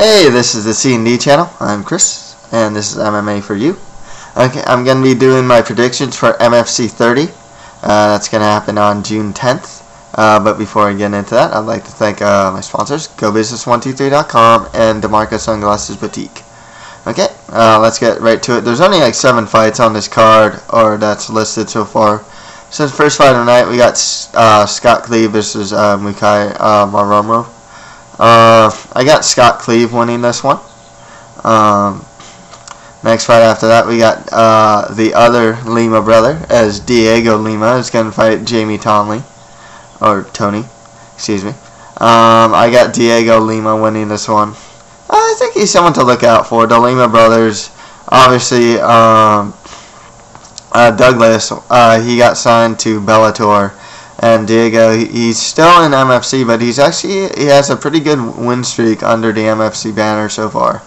Hey, this is the C&D channel. I'm Chris, and this is MMA for you. Okay, I'm going to be doing my predictions for MFC 30. That's going to happen on June 10th. But before I get into that, I'd like to thank my sponsors, GoBusiness123.com and Demarce Sunglasses Boutique. Okay, let's get right to it. There's only like 7 fights on this card, or that's listed so far. So the first fight of the night, we got Cleve versus Mukai Maromo. I got Cleve winning this one. Next fight after that, we got the other Lima brother, as Dhiego Lima is going to fight Toney, excuse me. I got Dhiego Lima winning this one. I think he's someone to look out for. The Lima brothers, obviously, Douglas, he got signed to Bellator. And Dhiego, he's still in MFC, but he has a pretty good win streak under the MFC banner so far.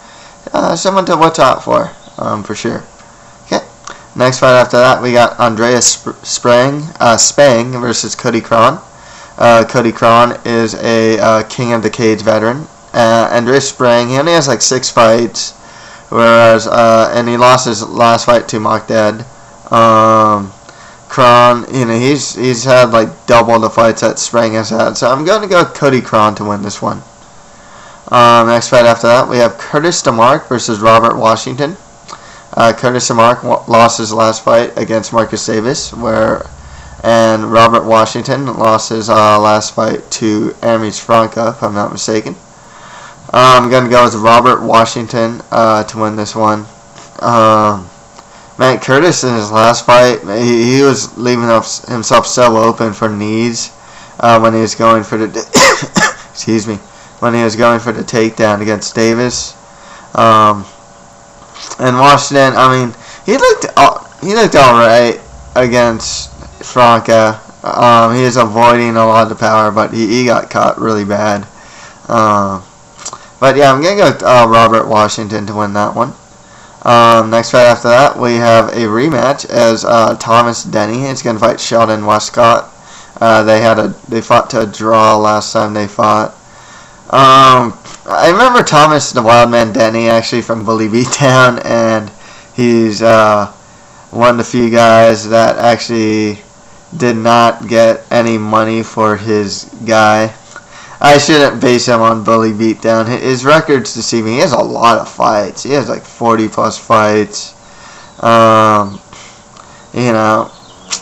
Someone to watch out for sure. Okay. Next fight after that, we got Andreas Spang versus Cody Cron. Cody Cron is a King of the Cage veteran. Andreas Spang, he only has like 6 fights, whereas and he lost his last fight to Mockdead. Krahn, he's had like double the fights that Spang has had, so I'm going to go with Cody Cron to win this one. Next fight after that, we have Demarce versus Robert Washington. Demarce lost his last fight against Marcus Davis, and Robert Washington lost his last fight to Andreas, if I'm not mistaken. I'm going to go with Robert Washington to win this one. Man, Curtis in his last fight, he was leaving himself so open for knees when he was going for the when he was going for the takedown against Davis. And Washington, I mean, he looked all right against Franca. He was avoiding a lot of the power, but he got caught really bad. But yeah, I'm gonna go with Robert Washington to win that one. Next fight after that, we have a rematch as Denny is going to fight Sheldon Westcott. They fought to a draw last time they fought. I remember Thomas the Wildman Denny actually from Bully Beatdown, and he's one of the few guys that actually did not get any money for his guy. I shouldn't base him on Bully Beatdown. His record's deceiving. He has a lot of fights. He has like 40 plus fights.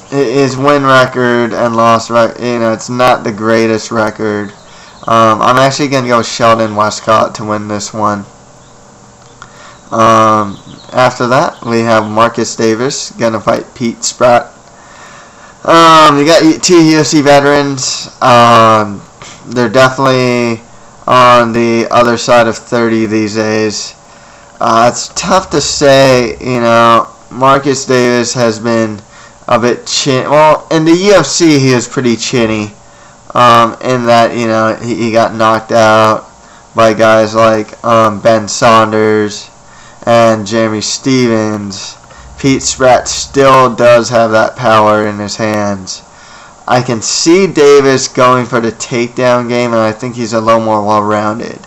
His win record and loss record, it's not the greatest record. I'm actually going to go with Sheldon Westcott to win this one. After that, we have Marcus Davis going to fight Pete Spratt. You got 2 UFC veterans. They're definitely on the other side of 30 these days. It's tough to say, Marcus Davis has been a bit well, in the UFC he was pretty chinny, in that, he got knocked out by guys like Ben Saunders and Jeremy Stevens. Pete Spratt still does have that power in his hands. I can see Davis going for the takedown game, and I think he's a little more well-rounded.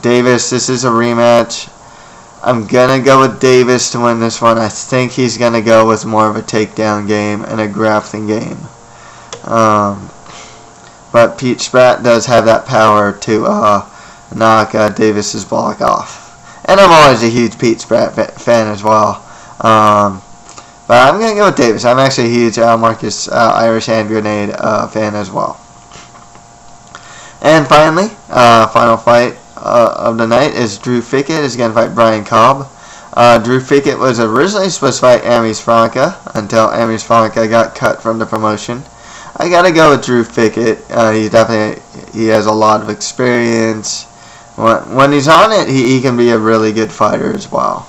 Davis, this is a rematch. I'm going to go with Davis to win this one. I think he's going to go with more of a takedown game and a grappling game. But Pete Spratt does have that power to knock Davis's block off. And I'm always a huge Pete Spratt fan as well. But I'm going to go with Davis. I'm actually a huge Marcus Irish Hand Grenade fan as well. And finally, final fight of the night is Drew Fickett is going to fight Brian Cobb. Drew Fickett was originally supposed to fight Andreas until Andreas got cut from the promotion. I got to go with Drew Fickett. He has a lot of experience. When he's on it, he can be a really good fighter as well.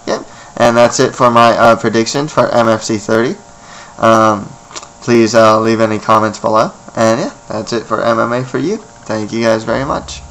Yep. And that's it for my predictions for MFC 30. Please leave any comments below. And yeah, that's it for MMA for you. Thank you guys very much.